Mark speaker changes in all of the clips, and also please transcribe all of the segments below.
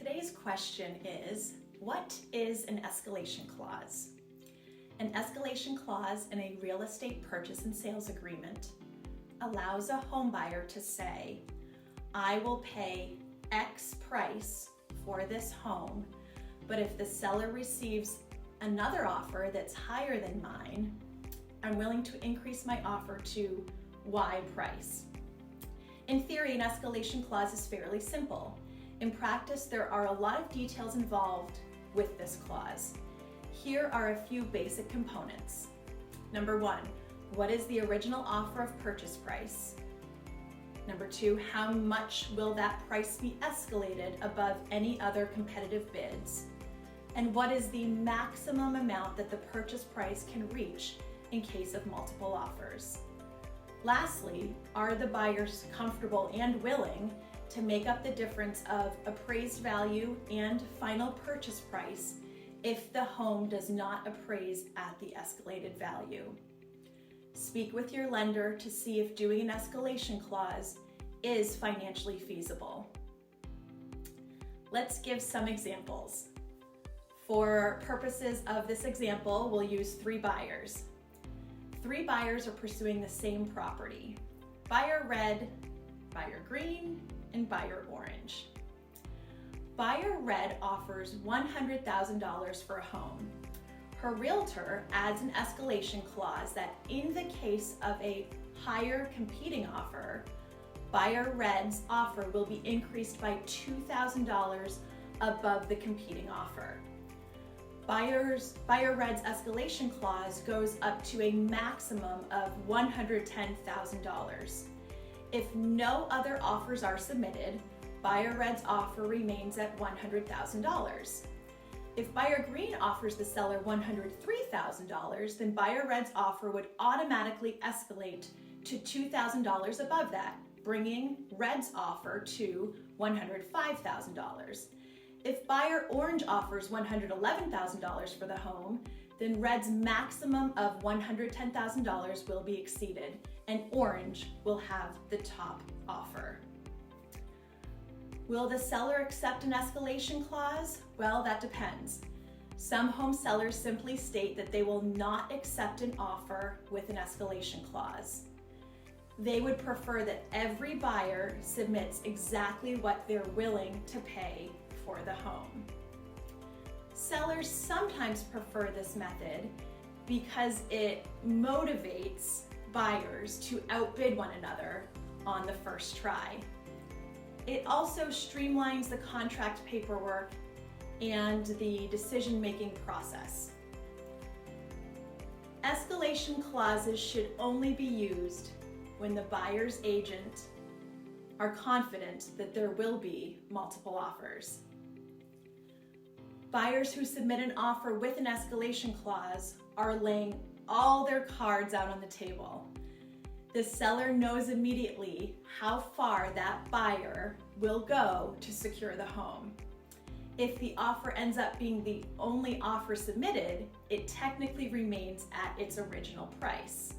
Speaker 1: Today's question is, what is an escalation clause? An escalation clause in a real estate purchase and sales agreement allows a home buyer to say, I will pay X price for this home, but if the seller receives another offer that's higher than mine, I'm willing to increase my offer to Y price. In theory, an escalation clause is fairly simple. In practice, there are a lot of details involved with this clause. Here are a few basic components. Number one, what is the original offer of purchase price? Number two, how much will that price be escalated above any other competitive bids? And what is the maximum amount that the purchase price can reach in case of multiple offers? Lastly, are the buyers comfortable and willing to make up the difference of appraised value and final purchase price if the home does not appraise at the escalated value? Speak with your lender to see if doing an escalation clause is financially feasible. Let's give some examples. For purposes of this example, we'll use 3 buyers. 3 buyers are pursuing the same property: buyer red, buyer green, and buyer orange. Buyer red offers $100,000 for a home. Her realtor adds an escalation clause that in the case of a higher competing offer, buyer red's offer will be increased by $2,000 above the competing offer. Buyer red's escalation clause goes up to a maximum of $110,000. If no other offers are submitted, buyer red's offer remains at $100,000. If buyer green offers the seller $103,000, then buyer red's offer would automatically escalate to $2,000 above that, bringing red's offer to $105,000. If buyer orange offers $111,000 for the home, then red's maximum of $110,000 will be exceeded, and orange will have the top offer. Will the seller accept an escalation clause? Well, that depends. Some home sellers simply state that they will not accept an offer with an escalation clause. They would prefer that every buyer submits exactly what they're willing to pay for the home. Sellers sometimes prefer this method because it motivates buyers to outbid one another on the first try. It also streamlines the contract paperwork and the decision-making process. Escalation clauses should only be used when the buyer's agent are confident that there will be multiple offers. Buyers who submit an offer with an escalation clause are laying all their cards out on the table. The seller knows immediately how far that buyer will go to secure the home. If the offer ends up being the only offer submitted, it technically remains at its original price.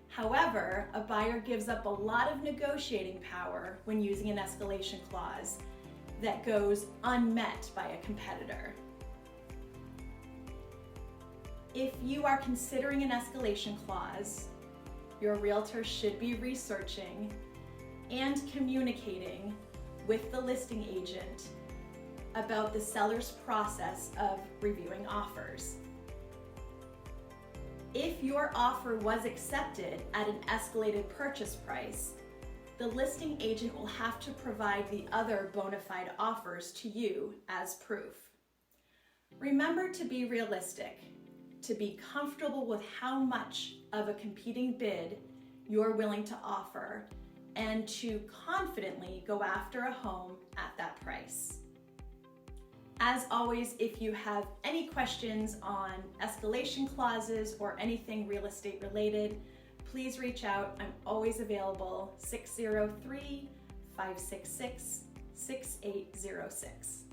Speaker 1: However, a buyer gives up a lot of negotiating power when using an escalation clause that goes unmet by a competitor. If you are considering an escalation clause, your realtor should be researching and communicating with the listing agent about the seller's process of reviewing offers. If your offer was accepted at an escalated purchase price, the listing agent will have to provide the other bona fide offers to you as proof. Remember to be realistic, to be comfortable with how much of a competing bid you're willing to offer, and to confidently go after a home at that price. As always, if you have any questions on escalation clauses or anything real estate related, please reach out. I'm always available, 603-566-6806.